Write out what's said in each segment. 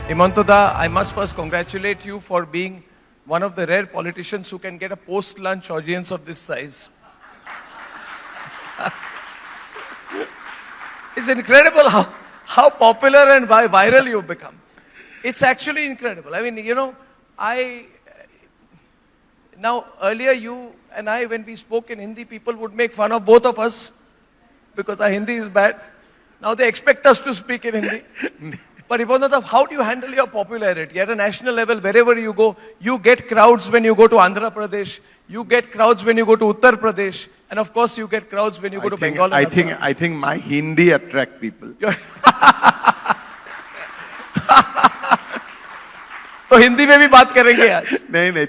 Himanta, I must first congratulate you for being one of the rare politicians who can get a post-lunch audience of this size. It's incredible how popular and viral you've become. It's actually incredible. I mean, you know, now earlier you and I, when we spoke in Hindi, people would make fun of both of us because our Hindi is bad. Now they expect us to speak in Hindi. But Himanta, how do you handle your popularity at a national level? Wherever you go, you get crowds when you go to Andhra Pradesh, you get crowds when you go to Uttar Pradesh, and of course you get crowds when you go to Bengal. I think my Hindi attract people. तो हिंदी में भी बात करेंगे आज. नहीं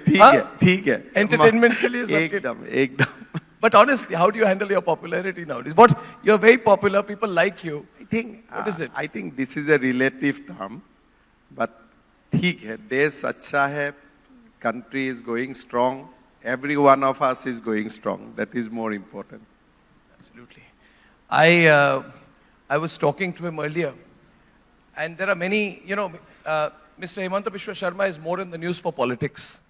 ठीक है. Entertainment के लिए एकदम. But honestly, how do you handle your popularity nowadays? You're very popular, people like you. What is it? I think this is a relative term, but ठीक है, देश अच्छा है, country is going strong, every one of us is going strong. That is more important. Absolutely. I was talking to him earlier, and there are many, you know, Mr. Himanta Biswa Sharma is more in the news for politics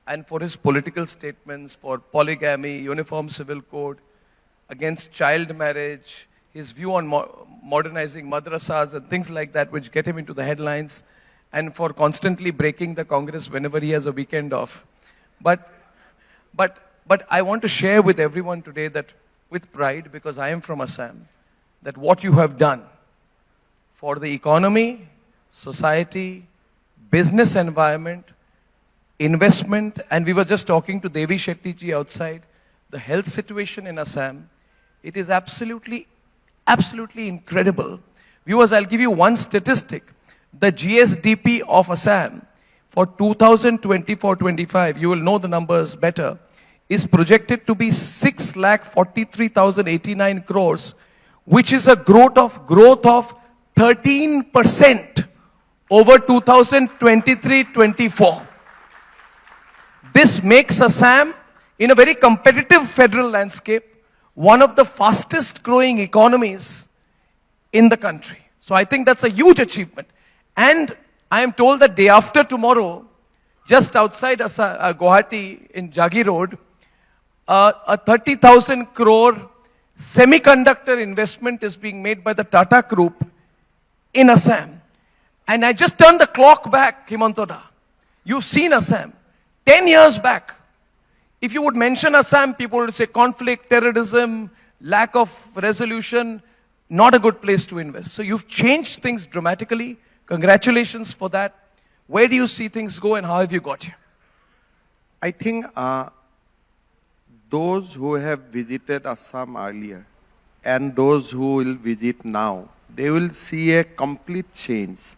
and for his political statements, for polygamy, uniform civil code, against child marriage, his view on modernizing madrasas and things like that, which get him into the headlines, and for constantly breaking the Congress whenever he has a weekend off. But I want to share with everyone today that, with pride, because I am from Assam, that what you have done for the economy, society, business environment, investment, and we were just talking to Devi Shetty ji outside, the health situation in Assam, it is absolutely incredible. Viewers, I'll give you one statistic. The GSDP of Assam for 2024-25, you will know the numbers better, is projected to be 6,43,089 crores, which is a growth of 13% over 2023-24. This makes Assam, in a very competitive federal landscape, one of the fastest growing economies in the country. So I think that's a huge achievement. And I am told that day after tomorrow, just outside Guwahati in Jagi Road, a 30,000 crore semiconductor investment is being made by the Tata Group in Assam. And I just turned the clock back, Himanta. You've seen Assam. 10 years back, if you would mention Assam, people would say conflict, terrorism, lack of resolution, not a good place to invest. So you've changed things dramatically. Congratulations for that. Where do you see things go and how have you got here? I think those who have visited Assam earlier and those who will visit now, they will see a complete change.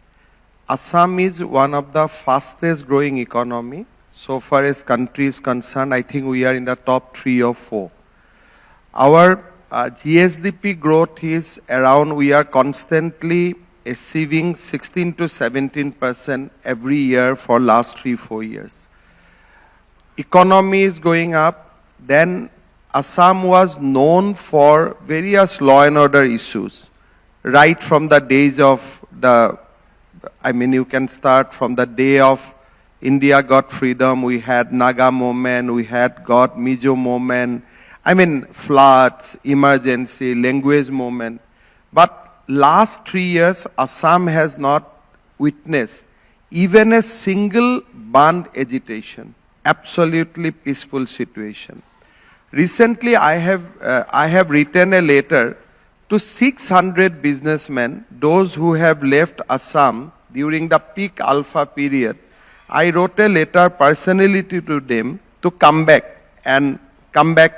Assam is one of the fastest growing economy. So far as country is concerned, I think we are in the top 3 or 4. Our GSDP growth is around, we are constantly achieving 16 to 17% every year for last 3-4 years. Economy is going up. Then Assam was known for various law and order issues, right from the days of you can start from the day of India got freedom, we had Naga movement, we had got Mizo movement, floods, emergency, language movement. But last 3 years, Assam has not witnessed even a single band agitation, absolutely peaceful situation. Recently, I have written a letter to 600 businessmen, those who have left Assam during the peak alpha period. I wrote a letter personally to them to come back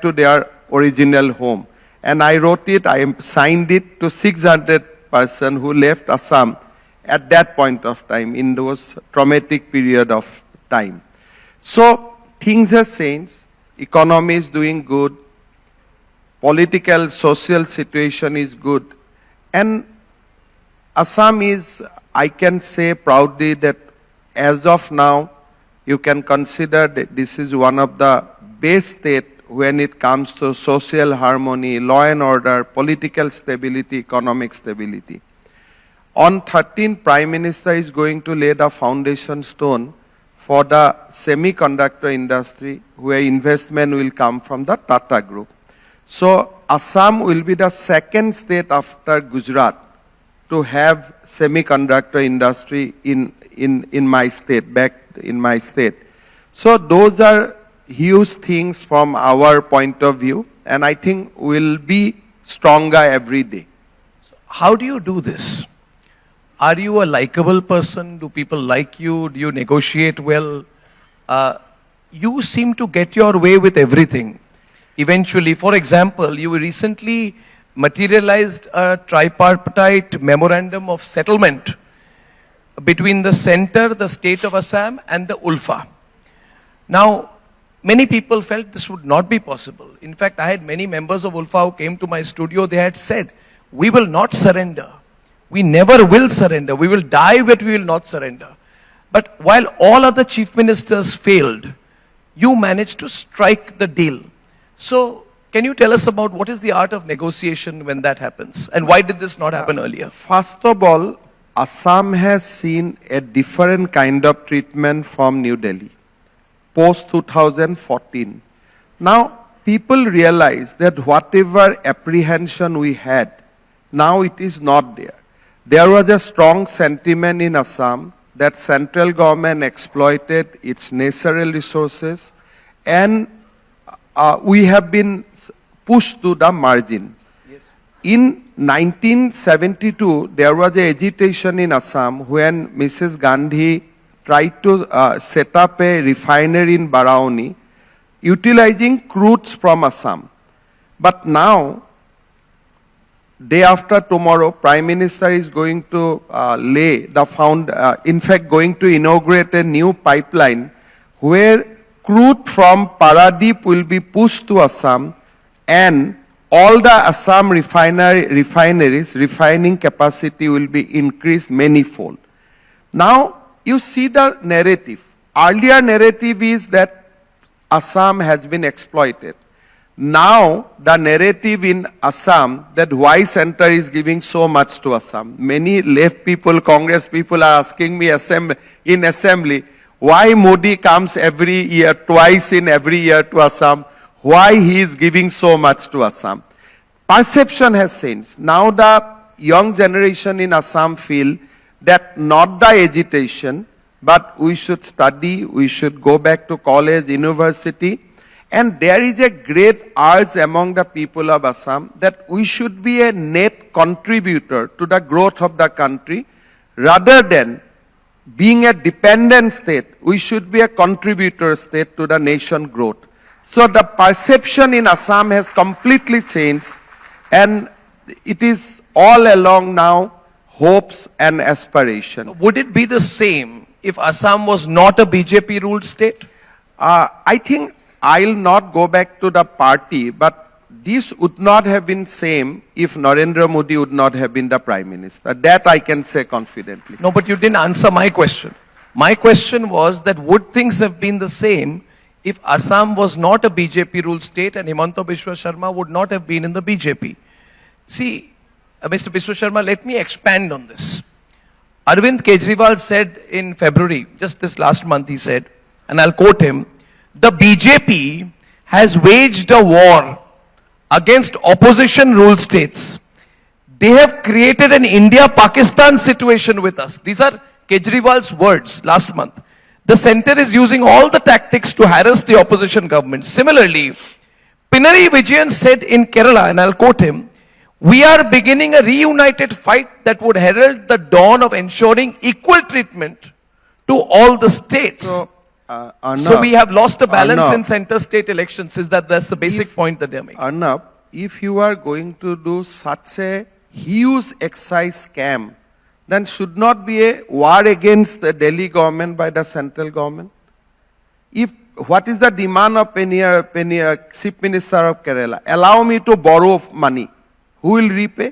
to their original home. And I wrote it, I signed it to 600 persons who left Assam at that point of time, in those traumatic period of time. So things have changed, economy is doing good, political, social situation is good. And Assam is, I can say proudly that as of now, you can consider that this is one of the best states when it comes to social harmony, law and order, political stability, economic stability. On 13th, Prime Minister is going to lay the foundation stone for the semiconductor industry, where investment will come from the Tata Group. So Assam will be the second state after Gujarat to have semiconductor industry in my state, back in my state. So those are huge things from our point of view, and I think we'll be stronger every day. How do you do this? Are you a likable person? Do people like you? Do you negotiate well? You seem to get your way with everything. Eventually, for example, you recently materialized a tripartite memorandum of settlement between the center, the state of Assam, and the ULFA. Now, many people felt this would not be possible. In fact, I had many members of ULFA who came to my studio. They had said, we will not surrender. We never will surrender. We will die, but we will not surrender. But while all other chief ministers failed, you managed to strike the deal. So, can you tell us about what is the art of negotiation when that happens? And why did this not happen earlier? First of all, Assam has seen a different kind of treatment from New Delhi, post 2014. Now, people realize that whatever apprehension we had, now it is not there. There was a strong sentiment in Assam that central government exploited its natural resources, and we have been pushed to the margin. Yes. In 1972, there was an agitation in Assam when Mrs. Gandhi tried to set up a refinery in Barauni, utilizing crudes from Assam. But now, day after tomorrow, Prime Minister is going to going to inaugurate a new pipeline where crude from Paradip will be pushed to Assam, and all the Assam refineries, refining capacity will be increased manifold. Now, you see the narrative. Earlier narrative is that Assam has been exploited. Now, the narrative in Assam that why center is giving so much to Assam. Many left people, Congress people are asking me in assembly, why Modi comes every year, twice in every year to Assam, why he is giving so much to Assam. Perception has changed. Now the young generation in Assam feel that not the agitation, but we should study, we should go back to college, university, and there is a great urge among the people of Assam that we should be a net contributor to the growth of the country. Rather than being a dependent state, we should be a contributor state to the nation growth. So the perception in Assam has completely changed, and it is all along now hopes and aspiration. Would it be the same if Assam was not a BJP-ruled state? I think I'll not go back to the party, but this would not have been same if Narendra Modi would not have been the Prime Minister. That I can say confidently. No, but you didn't answer my question. My question was that would things have been the same if Assam was not a BJP-ruled state and Himanta Biswa Sarma would not have been in the BJP? See, Mr. Biswa Sarma, let me expand on this. Arvind Kejriwal said in February, just this last month he said, and I'll quote him, the BJP has waged a war against opposition-ruled states. They have created an India-Pakistan situation with us. These are Kejriwal's words last month. The center is using all the tactics to harass the opposition government. Similarly, Pinarayi Vijayan said in Kerala, and I'll quote him, we are beginning a reunited fight that would herald the dawn of ensuring equal treatment to all the states. So we have lost a balance in center-state elections. Is that's the basic point that they're making? Arnab, if you are going to do such a huge excise scam, then should not be a war against the Delhi government by the central government? What is the demand of Chief Minister of Kerala? Allow me to borrow money. Who will repay?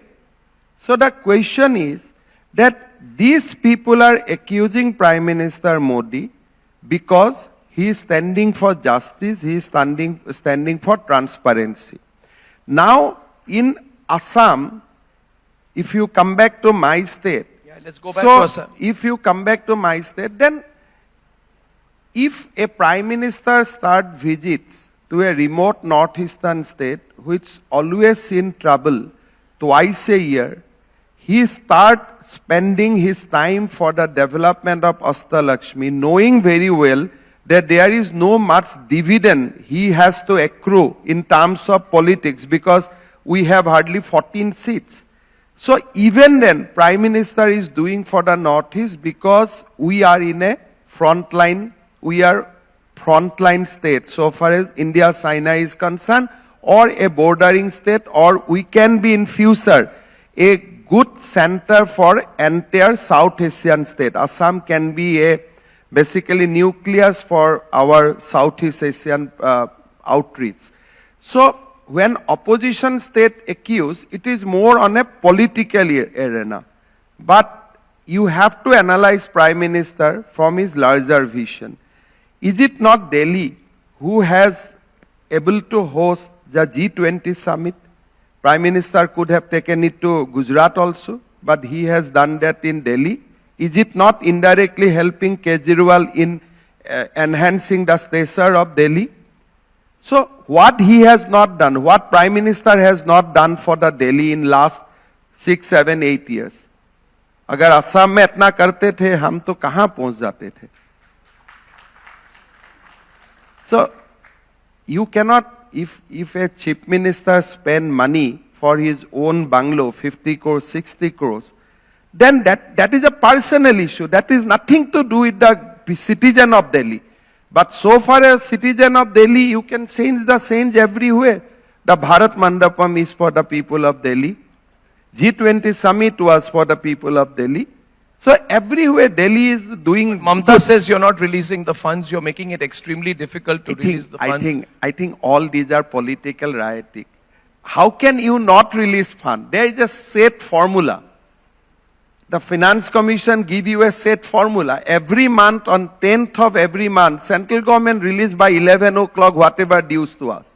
So the question is that these people are accusing Prime Minister Modi because he is standing for justice, he is standing for transparency. Now, in Assam, if you come back to my state, let's go back to So, Assam. if you come back to my state, then if a prime minister start visits to a remote northeastern state which always in trouble twice a year, he start spending his time for the development of Astalakshmi, knowing very well that there is no much dividend he has to accrue in terms of politics because we have hardly 14 seats. So even then, Prime Minister is doing for the Northeast because we are in a frontline state so far as India-China is concerned, or a bordering state, or we can be in future a good center for entire South Asian state. Assam can be a basically nucleus for our Southeast Asian outreach. So when opposition state accuse, it is more on a political arena. But you have to analyze Prime Minister from his larger vision. Is it not Delhi who has able to host the G20 summit? Prime Minister could have taken it to Gujarat also, but he has done that in Delhi. Is it not indirectly helping Kejriwal in enhancing the stature of Delhi? So what he has not done, what Prime Minister has not done for the Delhi in last 6, 7, 8 years. अगर असम में इतना करते थे हम तो कहां पहुंच जाते थे. So you cannot, if a chief minister spend money for his own bungalow, 50 crores, 60 crores, then that is a personal issue. That is nothing to do with the citizen of Delhi. But so far as citizen of Delhi, you can change everywhere. The Bharat Mandapam is for the people of Delhi. G20 summit was for the people of Delhi. So everywhere Delhi is doing. Mamta says you're not releasing the funds, you're making it extremely difficult to release the funds. I think all these are political rioting. How can you not release fund? There is a set formula. The Finance Commission give you a set formula. Every month, on 10th of every month, central government release by 11 o'clock whatever dues to us.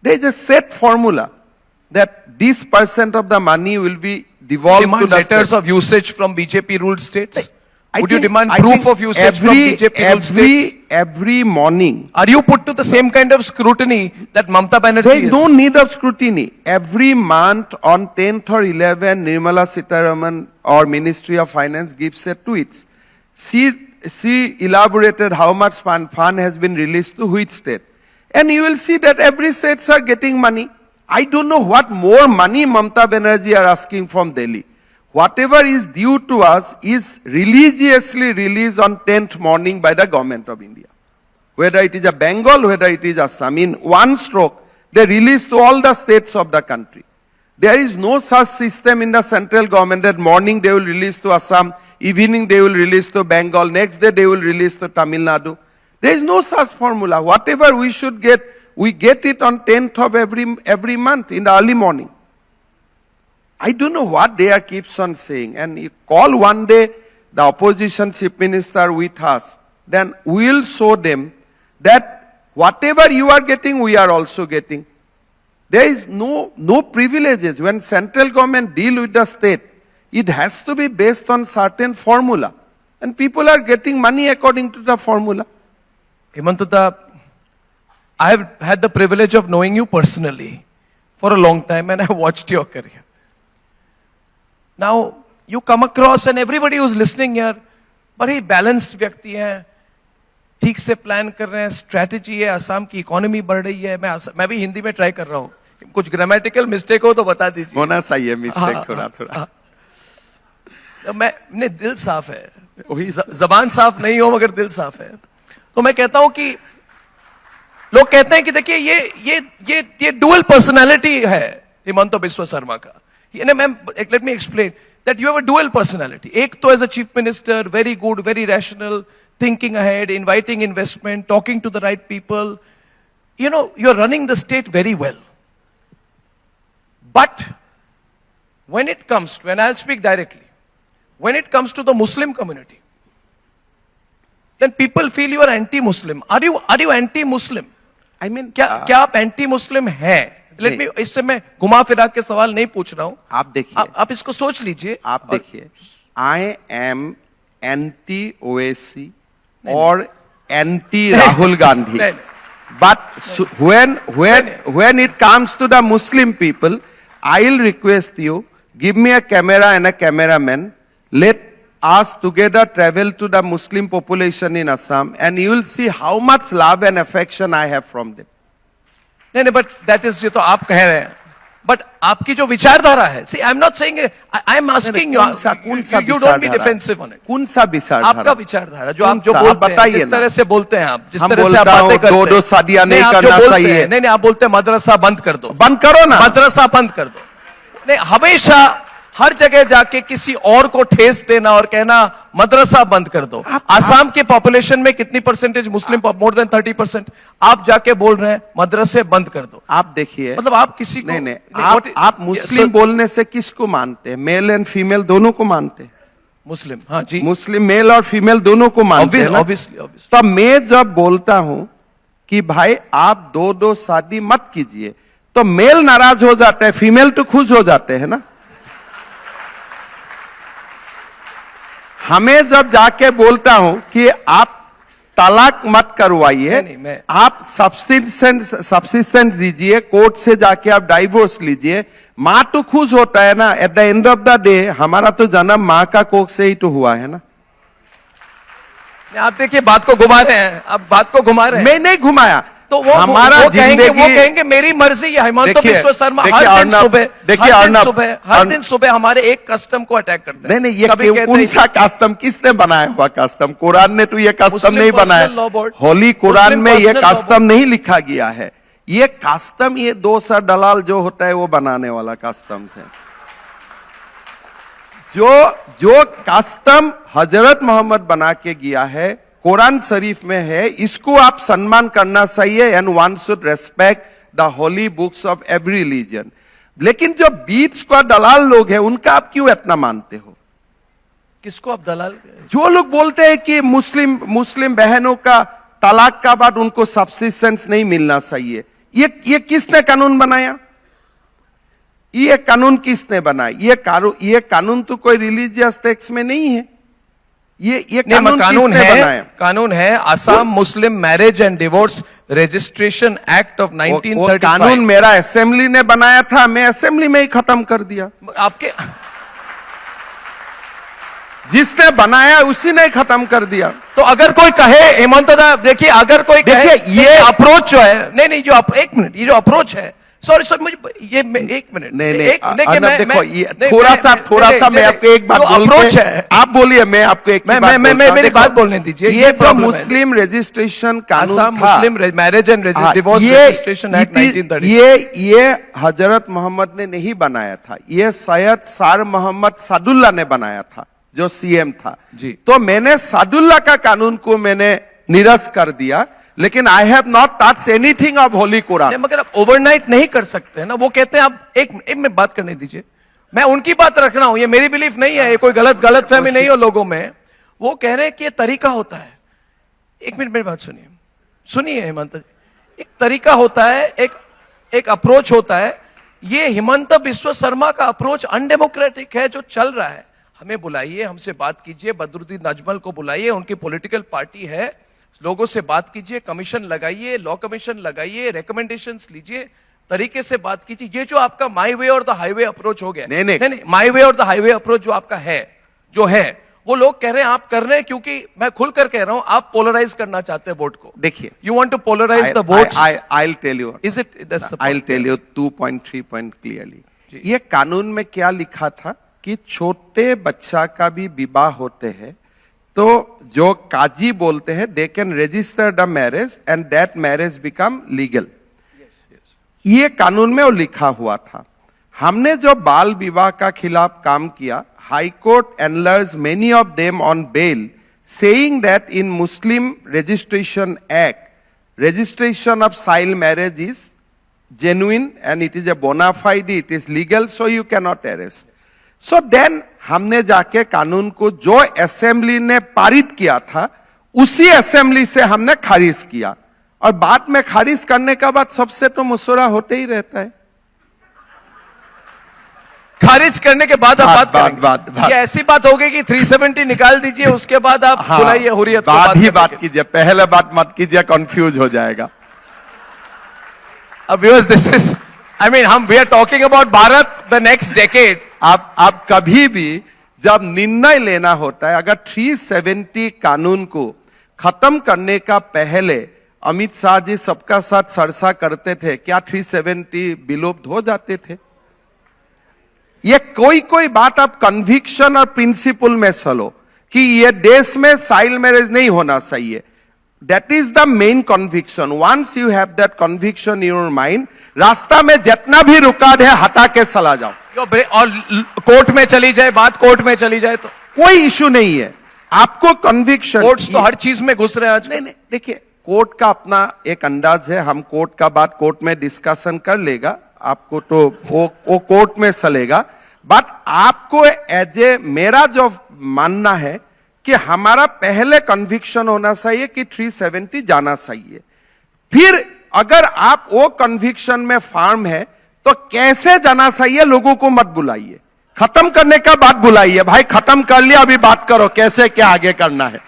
There is a set formula that this % of the money will be devolved Demand to the letters state. of usage from BJP ruled states? I Would you think- demand I proof think of usage from BJP ruled states? Every morning, Are you put to the same kind of scrutiny that Mamta Banerjee there is? is no need of scrutiny. Every month on 10th or 11th, Nirmala Sitaraman or Ministry of Finance gives a tweets. She elaborated how much fund has been released to which state. And you will see that every states are getting money. I don't know what more money Mamta Banerjee are asking from Delhi. Whatever is due to us is religiously released on 10th morning by the government of India. Whether it is a Bengal, whether it is Assam, in one stroke, they release to all the states of the country. There is no such system in the central government that morning they will release to Assam, evening they will release to Bengal, next day they will release to Tamil Nadu. There is no such formula. Whatever we should get, we get it on 10th of every month in the early morning. I don't know what they are keeps on saying. And you call one day the opposition chief minister with us, then we will show them that whatever you are getting, we are also getting. There is no privileges. When central government deal with the state, it has to be based on certain formula. And people are getting money according to the formula. Himanta, I have had the privilege of knowing you personally for a long time and I have watched your career. Now, you come across and everybody who's listening here, बड़े balanced व्यक्ति हैं, ठीक से plan कर रहे हैं, strategy है, असम की इकोनॉमी बढ़ रही है, मैं भी हिंदी में ट्राई कर रहा हूँ, कुछ ग्रामेटिकल मिस्टेक हो तो बता दीजिए. होना चाहिए मिस्टेक थोड़ा. मैं दिल साफ है, जबान साफ नहीं हो मगर दिल साफ है. तो मैं कहता हूँ कि लोग कहते हैं कि देखिए ये डुअल पर्सनालिटी है हिमंत बिस्वा शर्मा का. Let me explain that you have a dual personality. एक तो as a chief minister, very good, very rational, thinking ahead, inviting investment, talking to the right people. You know, you're running the state very well. But when it comes to, and I'll speak directly, when it comes to the Muslim community, then people feel you are anti-Muslim. Are you anti-Muslim? I mean, क्या आप anti-Muslim हैं? Let me, इससे मैं घुमा फिरा के सवाल नहीं पूछ रहा हूं, आप देखिए, आप इसको सोच लीजिए। आप देखिए, आई एम एंटी ओएसी और anti Rahul Gandhi, but when it comes to the Muslim people, I'll request you, give me a camera and a cameraman, let us together travel to the Muslim population in Assam, and you will see how much love and affection I have from them. नहीं, but that is, ये तो आप कह रहे हैं, but आपकी जो विचारधारा है, see, I'm not saying, I'm asking you, you don't be defensive on it. कौन सा विचारधारा? आपका विचारधारा, जो आप जो बोलते हैं, जिस तरह से बोलते हैं आप, जिस तरह से आप बातें करते हैं, दो शादियां नहीं करना चाहिए। नहीं, आप बोलते हैं मदरसा बंद कर दो, बंद करो ना, मदरसा बंद कर दो। नहीं, हमेशा हर जगह जाके किसी और को ठेस देना और कहना मदरसा बंद कर दो। आसाम के पॉपुलेशन में कितनी परसेंटेज मुस्लिम, मोर देन 30%, आप जाके बोल रहे हैं मदरसे बंद कर दो। आप देखिए, मतलब आप किसी को नहीं, आप मुस्लिम बोलने से किसको मानते हैं? मेल एंड फीमेल दोनों को मानते हैं? मुस्लिम, हाँ जी, मुस्लिम मेल और फीमेल दोनों को मानते हैं ना? ऑब्वियसली। तो मैं जब बोलता हूं कि भाई आप दो शादी मत कीजिए, तो मेल नाराज हो जाते हैं, फीमेल तो खुश हो जाते हैं ना। हमें जब जाके बोलता हूं कि आप तलाक मत करवाइए, आप सब्सिस्टेंस दीजिए, कोर्ट से जाके आप डाइवोर्स लीजिए, मां तो खुश होता है ना। At the end of the day हमारा तो जन्म मां का कोख से ही तो हुआ है ना। आप देखिए, बात को घुमा रहे हैं, आप बात को घुमा रहे हैं। मैं नहीं घुमाया, तो वो हमारा वो कहेंगे मेरी मर्जी। हिमंत बिस्वा शर्मा हर दिन सुबह हमारे एक कस्टम को अटैक करते हैं। नहीं, ये कौन सा कस्टम? किसने बनाया हुआ कस्टम? कुरान ने तो ये कस्टम नहीं बनाया, होली कुरान में ये कस्टम नहीं लिखा गया है। ये कस्टम, ये 200 दलाल जो होता है वो बनाने वाला कस्टम है। जो कस्टम हजरत मोहम्मद बना के गया है, कुरान शरीफ में है, इसको आप सम्मान करना चाहिए। And one should respect the holy books of every religion. लेकिन जो बीच का दलाल लोग हैं, उनका आप क्यों इतना मानते हो? किसको आप दलाल? जो लोग बोलते हैं कि मुस्लिम बहनों का तलाक का बाद उनको सब्सिस्टेंस नहीं मिलना चाहिए, ये किसने कानून बनाया? ये कानून किसने बनाया? ये कानून तो कोई रिलीजियस टेक्स्ट में नहीं है। ये कानून है असम मुस्लिम marriage and divorce registration act of 1935। कानून मेरा असेंबली ने बनाया था, मैं असेंबली में ही खत्म कर दिया। आपके जिसने बनाया उसी ने खत्म कर दिया। तो अगर कोई कहे, हेमंत दा देखिए, अगर कोई कहे ये अप्रोच जो है, नहीं, जो एक मिनट, ये जो अप्रोच है, सॉरी मुझे ये एक मिनट, नहीं, देखो ये थोड़ा सा मैं आपको एक बात अप्रोच है, आप बोलिए, मैं आपको एक मेरी बात बोलने दीजिए। ये जो मुस्लिम रजिस्ट्रेशन कानून था, मुस्लिम marriage and divorce registration act 1930, ये हजरत मोहम्मद ने नहीं बनाया था, ये सैयद सर मोहम्मद सादुल्ला ने बनाया था, जो सीएम था जी। तो मैंने सादुल्ला का कानून को मैंने निरस्त कर दिया, लेकिन I have not touch anything of Holi Quran. मगर आप ओवरनाइट नहीं कर सकते ना। वो कहते हैं, आप एक मिनट बात करने दीजिए, मैं उनकी बात रख रहा हूं, ये मेरी बिलीफ नहीं है, ये कोई गलत फहमी नहीं हो लोगों में। वो कह रहे हैं कि ये तरीका होता है। एक मिनट मेरी बात सुनिए हेमंत जी, एक तरीका होता है, एक अप्रोच होता है। ये हिमंत बिस्वा शर्मा का अप्रोच अनडेमोक्रेटिक है जो चल रहा है। हमें बुलाइए, हमसे बात कीजिए, बदरुद्दीन अजमल को बुलाइए, उनकी पॉलिटिकल पार्टी है, लोगों से बात कीजिए, कमीशन लगाइए, लॉ कमीशन लगाइए, रिकमेंडेशंस लीजिए, तरीके से बात कीजिए। ये जो आपका माई वे और द हाईवे अप्रोच हो गया, नहीं, माई वे और द हाईवे अप्रोच जो आपका है, वो लोग कह रहे हैं, आप कर रहे हैं, क्योंकि मैं खुलकर कह रहा हूं, आप पोलराइज करना चाहते हैं वोट को। देखिए, you want to polarise the vote. I will tell you, is it, I will tell you 2.3 point clearly. ये कानून में क्या लिखा था कि छोटे बच्चा का भी विवाह होते हैं तो जो काजी बोलते हैं, they can register the marriage and that marriage become legal. ये कानून में वो लिखा हुआ था। हमने जो बाल विवाह का खिलाफ काम किया, high court enlarged many of them on bail, saying that in Muslim registration act registration of child marriage is genuine and it is a bona fide, it is legal, so you cannot arrest. So then हमने जाके कानून को जो assembly ने पारित किया था उसी असेंबली से हमने खारिज किया, और बाद में खारिज करने का बाद सबसे तो मशवरा होते ही रहता है। खारिज करने के बाद आप बात करेंगे। बात ये ऐसी बात हो गई कि 370 निकाल दीजिए, उसके बाद आप बुलाइए हुर्रियत को, बात ही बात कीजिए, पहले बात मत कीजिए, कंफ्यूज हो जाएगा। Viewers, this is, I mean, we are talking about Bharat the next decade. आप कभी भी जब निर्णय लेना होता है, अगर 370 कानून को खत्म करने का पहले अमित शाह जी सबका साथ चर्चा करते थे, क्या 370 विलुप्त हो जाते थे? ये कोई बात आप कन्विक्शन और प्रिंसिपल में चलो कि ये देश में चाइल्ड मैरिज नहीं होना चाहिए। That is the main conviction. Once you have that conviction in your mind, रास्ता में जितना भी रुकावट है हटा के चला जाओ। और कोर्ट में चली जाए बात, कोर्ट में चली जाए तो कोई इशू नहीं है। आपको कन्विक्शन, कोर्ट्स तो हर चीज में घुस रहे हैं आज। नहीं, देखिए, कोर्ट का अपना एक अंदाज है, हम कोर्ट का बात कोर्ट में डिस्कशन कर लेगा, आपको तो वो कोर्ट में चलेगा। बट आपको एज ए, मेरा जो मानना है कि हमारा पहले कन्विक्शन होना चाहिए कि 370 जाना चाहिए। फिर अगर आप वो कन्विक्शन में फार्म है तो कैसे जाना चाहिए, लोगों को मत बुलाइए, खत्म करने का बात बुलाइए, भाई खत्म कर लिया, अभी बात करो कैसे क्या आगे करना है।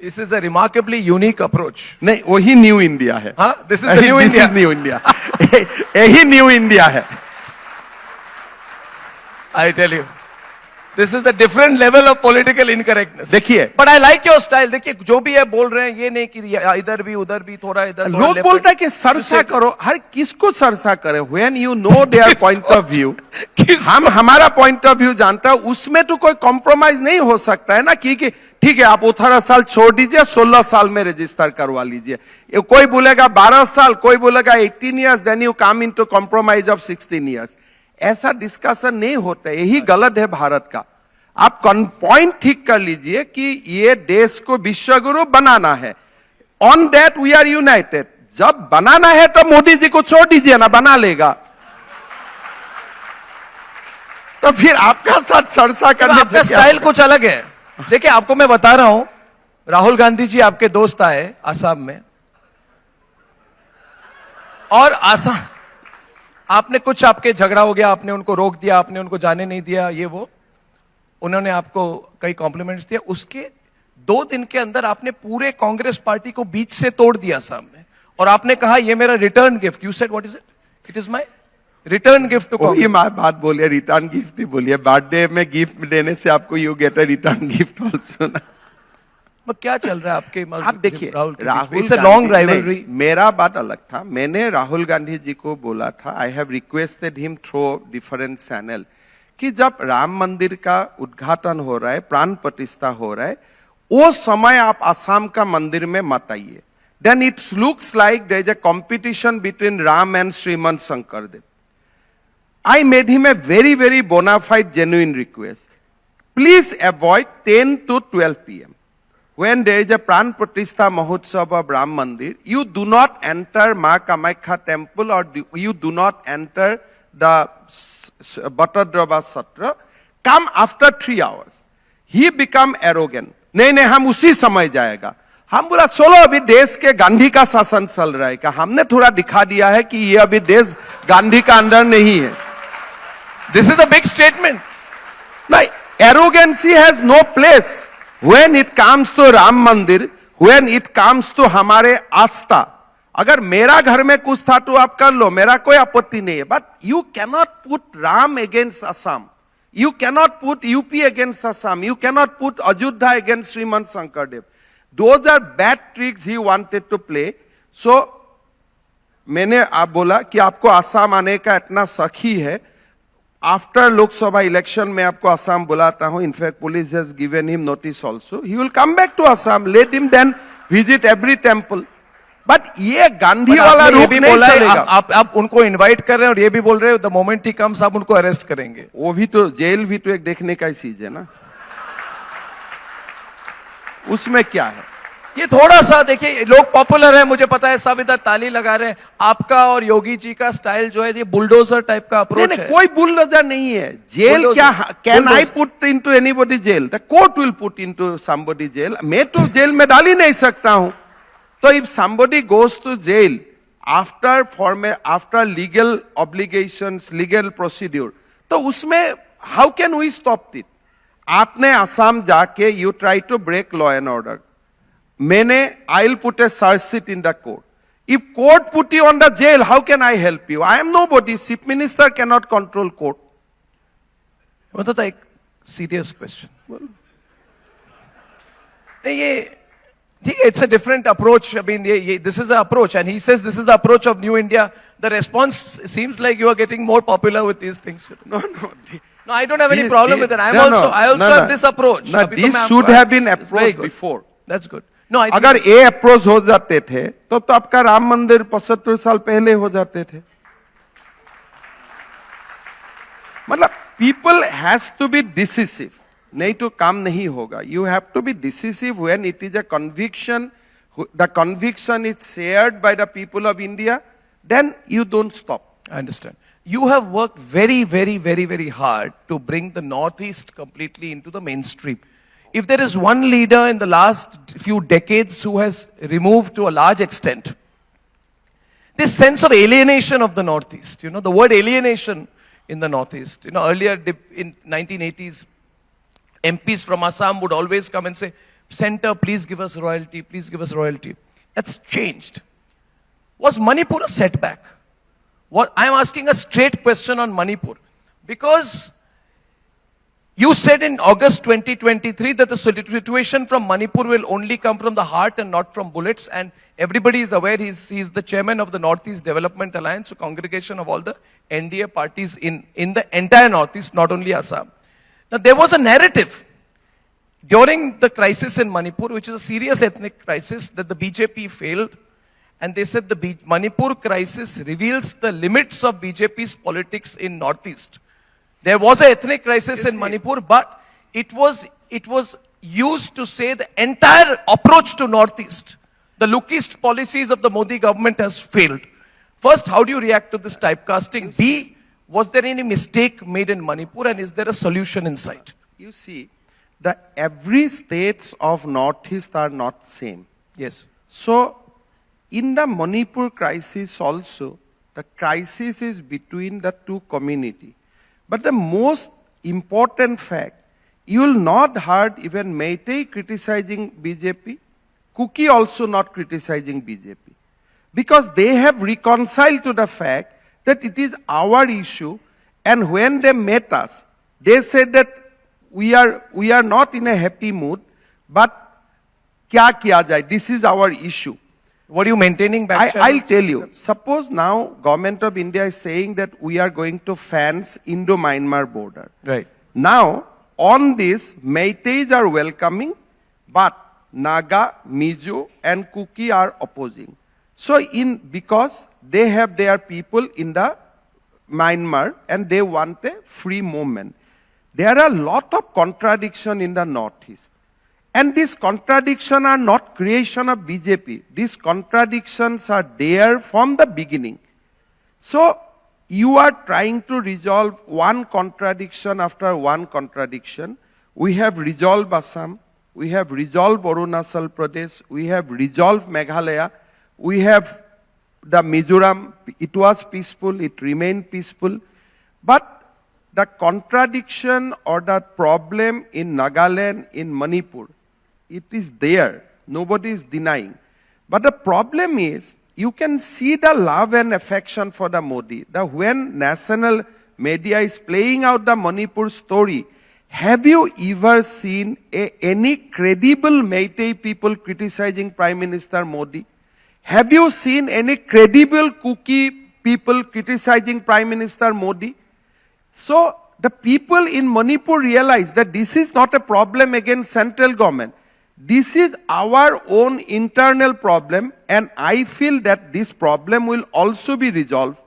This is a remarkably unique approach. नहीं, वही न्यू इंडिया है। हाँ, this is the new India. New India, यही न्यू इंडिया है। I tell you, this is the different level of political incorrectness. देखिए, but I like your style. देखिए, जो भी है बोल रहे हैं, ये नहीं कि इधर भी उधर भी थोड़ा इधर। लोग बोलता है कि सरसा करो, हर किसको सरसा करे? When you know their point of view, हम हमारा पॉइंट ऑफ व्यू जानता है, उसमें तो कोई कॉम्प्रोमाइज नहीं हो सकता है ना कि ठीक है आप 18 साल छोड़ दीजिए, 16 साल में रजिस्टर करवा लीजिए। कोई बोलेगा 12 साल, कोई बोलेगा 18 years, then you come into compromise of 16 years। ऐसा डिस्कशन नहीं होता, यही गलत है भारत का। आप पॉइंट ठीक कर लीजिए कि ये देश को विश्वगुरु बनाना है, on that we are united. जब बनाना है तो मोदी जी को छोड़ दीजिए ना, बना लेगा। तो फिर आपका साथ चर्चा करने, आपका स्टाइल कुछ अलग है। देखिए, आपको मैं बता रहा हूं, राहुल गांधी जी आपके दोस्त आए आसाम में, और आसाम आपने कुछ, आपके झगड़ा हो गया, आपने उनको रोक दिया, आपने उनको जाने नहीं दिया, ये वो, उन्होंने आपको कई कॉम्प्लीमेंट्स दिया। उसके 2 दिन के अंदर आपने पूरे कांग्रेस पार्टी को बीच से तोड़ दिया आसाम में, और आपने कहा ये मेरा return gift. You said what is it? It is my return gift to Congress. ये बात बोलिए, रिटर्न गिफ्ट ही बोलिए। बर्थडे में गिफ्ट देने से आपको you get a return gift also ना। क्या चल रहा है आपके? आप देखिए, Rahul, it's a long rivalry. मेरा बात अलग था। मैंने राहुल गांधी जी को बोला था, I have requested him through different channel, कि जब राम मंदिर का उद्घाटन हो रहा है, प्राण प्रतिष्ठा हो रहा है, वो समय आप आसाम का मंदिर में मत आइए। Then it looks like there is a competition between Ram and Srimanta Sankardev. I made him a very, very bona fide, genuine request. Please avoid 10 to 12 p.m. When there is a Pran Pratishtha Mahotsav of Ram Mandir, you do not enter Ma Kamakhya temple, or you do not enter the Bhattadrova Satra. Come after 3 hours. He become arrogant. नहीं, हम उसी समय जाएगा। हम बोला चलो, अभी देश के गांधी का शासन चल रहा है, क्या हमने थोड़ा दिखा दिया है कि ये अभी देश गांधी का अंदर नहीं है। This is a big statement. No, arrogancy has no place when it comes to Ram Mandir, when it comes to हमारे आस्था। अगर मेरा घर में कुछ था तो आप कर लो, मेरा कोई आपत्ति नहीं है। But you cannot put Ram against Assam. You cannot put UP against Assam. You cannot put Ajodhya against Srimant Shankardev. Those are bad tricks he wanted to play. So मैंने आप बोला कि आपको आसाम आने का इतना सखी है, आफ्टर लोकसभा इलेक्शन में आपको आसाम बुलाता हूं। In fact police has given him notice also, he will come back to Assam, let him then visit every temple. But ये गांधी वाला रूप नहीं चलेगा। आप उनको इनवाइट कर रहे हैं और ये भी बोल रहे हो द मोमेंट ही कम्स आप उनको अरेस्ट करेंगे। वो भी तो, जेल भी तो एक देखने का ही चीज है ना, उसमें क्या है? ये थोड़ा सा देखिए, लोग पॉपुलर है, मुझे पता है, सब इधर ताली लगा रहे हैं। आपका और योगी जी का स्टाइल जो है ये बुलडोजर टाइप का अप्रोच है। कोई बुलडोजर नहीं है। जेल क्या, can I put into anybody jail? The court will put into somebody jail. मैं तो जेल में डाल ही नहीं सकता हूं। तो if somebody goes to jail, after legal obligations, legal procedure. तो उसमें how can we stop it? आपने असम जाके you try to break law and order. I'll put a search sheet in the court. If court put you on the jail, how can I help you? I am nobody. Chief Minister cannot control court. मतलब तो एक serious question. ये ठीक है, it's a different approach. I mean, this is the approach, and he says this is the approach of New India. The response seems like you are getting more popular with these things. No. No, I don't have any problem with it. I also have this approach. No, this should have been approached before. That's good. No, I think अगर ये approach हो जाते थे तो आपका राम मंदिर 75 साल पहले हो जाते थे. मतलब people has to be decisive. नहीं तो काम नहीं होगा. You have to be decisive when it is a conviction. The conviction is shared by the people of India. Then you don't stop. I understand. You have worked very, very, very, very hard to bring the Northeast completely into the mainstream. If there is one leader in the last few decades who has removed to a large extent this sense of alienation of the Northeast, the word alienation in the Northeast, earlier in 1980s, MPs from Assam would always come and say, Center, please give us royalty, please give us royalty. That's changed. Was Manipur a setback? I'm asking a straight question on Manipur. Because you said in August 2023 that the situation from Manipur will only come from the heart and not from bullets. And everybody is aware he's the chairman of the Northeast Development Alliance, a congregation of all the NDA parties in the entire Northeast, not only Assam. Now, there was a narrative during the crisis in Manipur, which is a serious ethnic crisis, that the BJP failed. And they said the Manipur crisis reveals the limits of BJP's politics in Northeast. There was an ethnic crisis in Manipur, but it was used to say the entire approach to Northeast, the lookist policies of the Modi government has failed. First, how do you react to this typecasting? B, was there any mistake made in Manipur, and is there a solution in sight? You see, every states of Northeast are not same. Yes. So, in the Manipur crisis also, the crisis is between the two communities. But the most important fact, you will not heard even Meitei criticizing BJP, Kuki also not criticizing BJP. Because they have reconciled to the fact that it is our issue, and when they met us, they said that we are not in a happy mood, but kya kiya jai, this is our issue. What are you maintaining back? I'll tell you. Suppose now government of India is saying that we are going to fence Indo-Myanmar border. Right. Now, on this, Meiteis are welcoming, but Naga, Mizo and Kuki are opposing. So, because they have their people in the Myanmar and they want a free movement. There are a lot of contradiction in the Northeast. And these contradictions are not creation of BJP. These contradictions are there from the beginning. So, you are trying to resolve one contradiction after one contradiction. We have resolved Assam. We have resolved Arunachal Pradesh. We have resolved Meghalaya. We have the Mizoram. It was peaceful. It remained peaceful. But the contradiction or the problem in Nagaland, in Manipur, it is there. Nobody is denying. But the problem is, you can see the love and affection for the Modi. When national media is playing out the Manipur story, have you ever seen any credible Meitei people criticizing Prime Minister Modi? Have you seen any credible Kuki people criticizing Prime Minister Modi? So, the people in Manipur realize that this is not a problem against central government. This is our own internal problem, and I feel that this problem will also be resolved.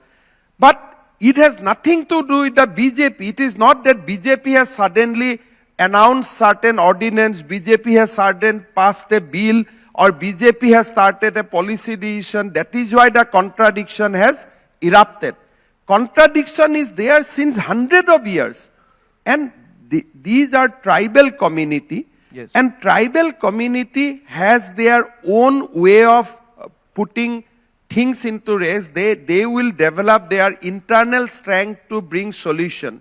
But it has nothing to do with the BJP. It is not that BJP has suddenly announced certain ordinance, BJP has suddenly passed a bill, or BJP has started a policy decision. That is why the contradiction has erupted. Contradiction is there since hundreds of years. And these are tribal community. Yes. And tribal community has their own way of putting things into race, they will develop their internal strength to bring solution.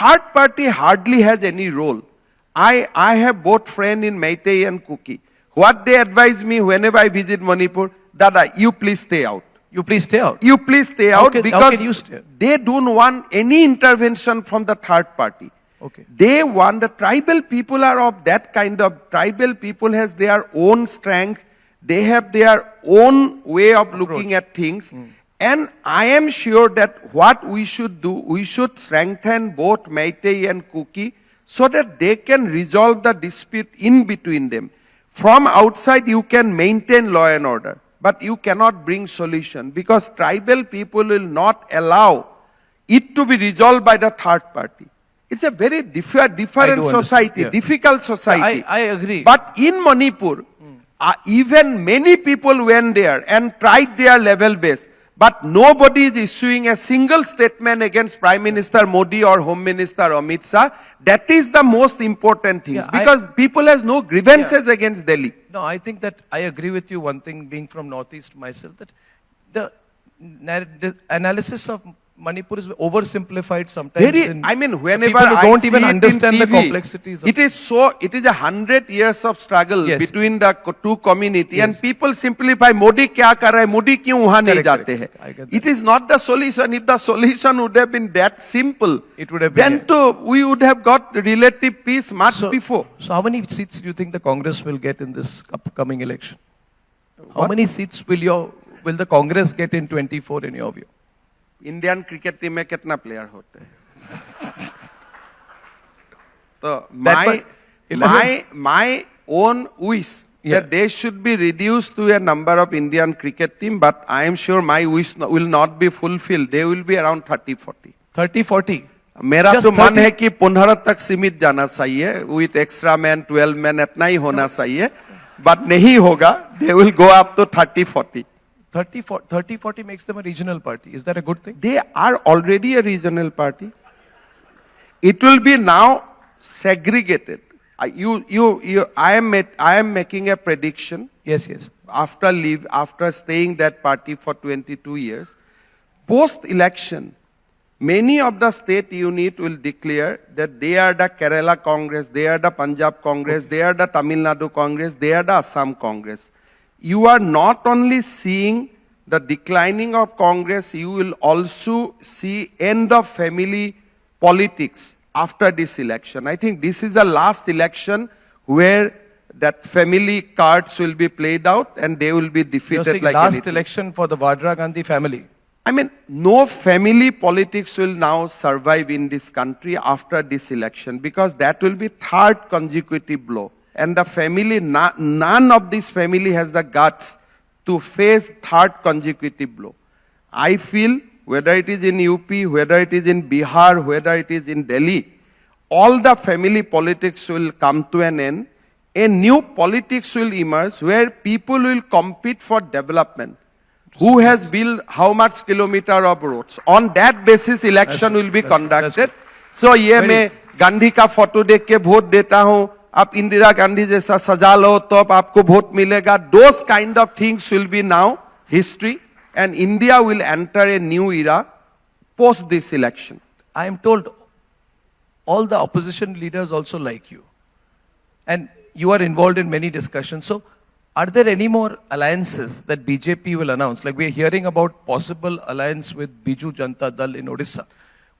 Third party hardly has any role. I have both friend in Meitei and Kuki. What they advise me whenever I visit Manipur, Dada, you please stay out. You please stay out. You please stay How out can because you stay? they don't want any intervention from the third party. Okay. They want, the tribal people are of that kind of, tribal people has their own strength, they have their own way of looking at things. And I am sure that what we should do, we should strengthen both Meitei and Kuki so that they can resolve the dispute in between them. From outside you can maintain law and order, but you cannot bring solution because tribal people will not allow it to be resolved by the third party. It's a very different society, difficult society. I agree. But in Manipur, even many people went there and tried their level best. But nobody is issuing a single statement against Prime Minister Modi or Home Minister Amit Shah. That is the most important thing. Because people has no grievances against Delhi. No, I think that I agree with you. One thing, being from Northeast myself, that the analysis of Manipur is oversimplified sometimes. Whenever people I don't see even it understand in the TV, complexities. It is 100 years of struggle between the two community and people simplify, Modi kya kar raha hai, Modi kyun wahan nahi jate hai. It is not the solution. If the solution would have been that simple, it would have been, then we would have got relative peace much before. So how many seats do you think the Congress will get in this upcoming election? How many seats will the Congress get in 24 in your view? Indian cricket team में कितना player होते हैं? तो my own wish that they should be reduced to a number of Indian cricket team, but I am sure my wish will not be fulfilled. They will be around 30-40. 30-40. मेरा तो मन है कि 15 तक सीमित जाना चाहिए, with extra man 12 man इतना ही होना चाहिए, but नहीं होगा. They will go up to 30-40. 30-40 makes them a regional party. Is that a good thing? They are already a regional party. It will be now segregated. I am making a prediction. Yes. After staying that party for 22 years, post-election, many of the state unit will declare that they are the Kerala Congress, they are the Punjab Congress, they are the Tamil Nadu Congress, they are the Assam Congress. You are not only seeing the declining of Congress, you will also see end of family politics after this election. I think this is the last election where that family cards will be played out and they will be defeated. You're saying like last anything. election for the Vadra Gandhi family. No family politics will now survive in this country after this election because that will be third consecutive blow. And the family, none of this family has the guts to face third consecutive blow. I feel whether it is in UP, whether it is in Bihar, whether it is in Delhi, all the family politics will come to an end. A new politics will emerge where people will compete for development. Who has built how much kilometer of roads? On that basis, election will be conducted. So, ये मैं गांधी का photo देख के vote देता हूँ. आप इंदिरा गांधी जैसा सजा लो तो आपको वोट मिलेगा. Those kind of things will be now history, and India will enter a new era post this election. I am told all the opposition leaders also like you, and you are involved in many discussions. So, are there any more alliances that BJP will announce? Like we are hearing about possible alliance with Biju Janata Dal in Odisha.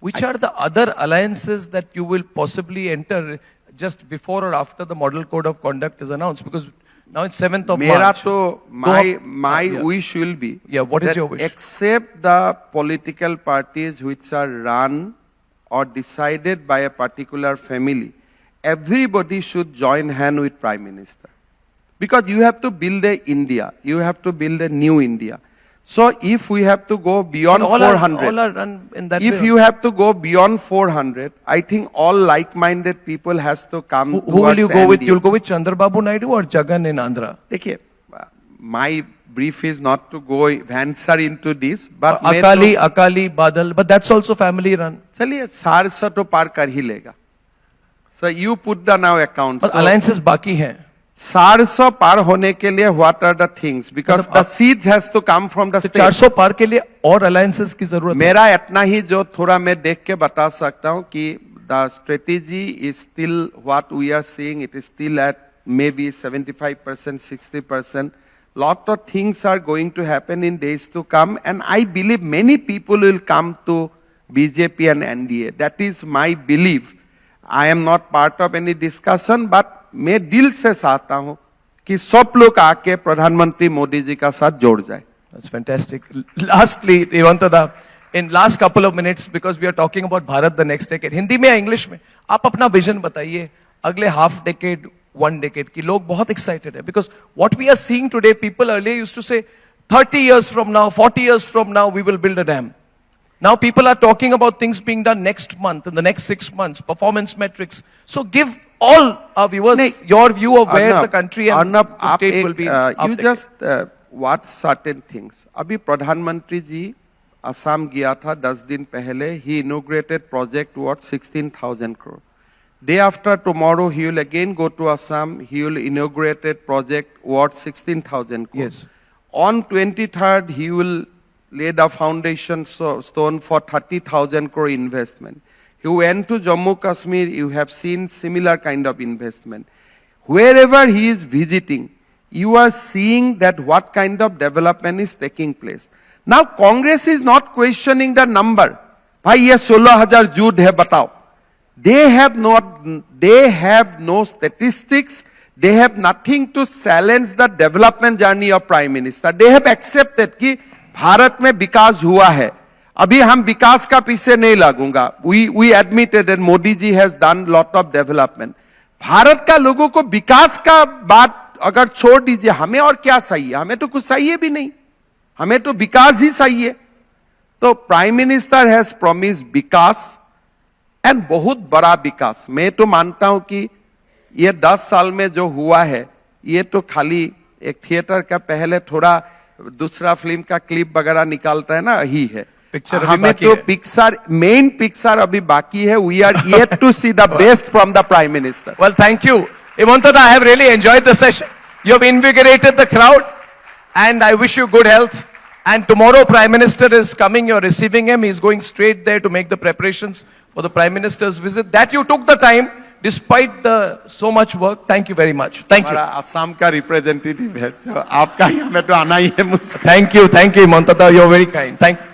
Which are the other alliances that you will possibly enter just before or after the model code of conduct is announced? Because now it's 7th of March. My wish will be what is your wish? Except the political parties which are run or decided by a particular family, everybody should join hand with Prime Minister. Because you have to build a India, you have to build a new India. So if we have to go beyond 400, all are run in that if way. you have to go beyond 400, I think all like-minded people has to come. Who will you go with? You'll go with Chandrababu Naidu or Jagan in Andhra? देखिए, my brief is not to go answer into this, but Akali, Badal, but that's also family run. चलिए 400 तो पार कर ही लेगा. So you put the now account. But alliances बाकी हैं. 400 पार होने के लिए what are the things? Because the seeds has to come from the state. 400 पार के लिए और alliances की जरूरत है. मेरा इतना ही जो थोड़ा मैं देख के बता सकता हूँ कि the strategy is still what we are seeing. It is still at maybe 75%, 60%. Lot of things are going to happen in days to come, and I believe many people will come to BJP and NDA. That is my belief. I am not part of any discussion, but मैं दिल से चाहता हूँ कि सब लोग आके प्रधानमंत्री मोदी जी का साथ जोड़ जाए. That's fantastic. Lastly, Himanta, in last couple of minutes, because we are talking about Bharat the next decade, Hindi में या इंग्लिश में आप अपना विजन बताइए अगले half decade, 1 decade की लोग बहुत excited है, because what we are seeing today, people earlier used to say 30 years from now, 40 years from now, we will build a dam. Now people are talking about things being done next month, in the next 6 months, performance metrics. So give all our viewers your view of where the country and the state will be. You just watch certain things. अभी प्रधानमंत्री जी असम गया था 10 दिन पहले. He inaugurated project worth 16,000 crore. Day after tomorrow, he will again go to Assam. He will inaugurate a project worth 16,000 crore. Yes. On 23rd, he will lay the foundation stone for 30,000 crore investment. You went to Jammu Kashmir, you have seen similar kind of investment. Wherever he is visiting, you are seeing that what kind of development is taking place. Now Congress is not questioning the number. भाई ये 16,000 जुट है बताओ. They have no statistics. They have nothing to challenge the development journey of Prime Minister. They have accepted कि भारत में विकास हुआ है. अभी हम विकास का पीछे नहीं लगूंगा. We admitted that Modi ji has done lot of development. Bharat का लोगों को विकास का बात अगर छोड़ दीजिए, हमें और क्या चाहिए? हमें तो कुछ चाहिए भी नहीं. हमें तो विकास ही चाहिए. तो prime minister has promise Vikas and बहुत बड़ा विकास. मैं तो मानता हूं कि ये 10 साल में जो हुआ है, ये तो खाली एक थिएटर का पहले थोड़ा दूसरा फिल्म का क्लिप वगैरह निकालता है ना, ही है. हमें तो पिक्चर, मेन पिक्चर अभी बाकी है. We are yet to see the best from the Prime Minister. Well, thank you. Himanta, I have really enjoyed the session. You have invigorated the crowd, and I wish you good health. And tomorrow Prime Minister is coming, you're receiving him. He's going straight there to make the preparations for the Prime Minister's visit. That you took the time, despite the so much work. Thank you very much. Thank you. Assam का representative है, आपका ही हमें तो आना ही है मुझसे. Thank you, Himanta. You're very kind. Thank you.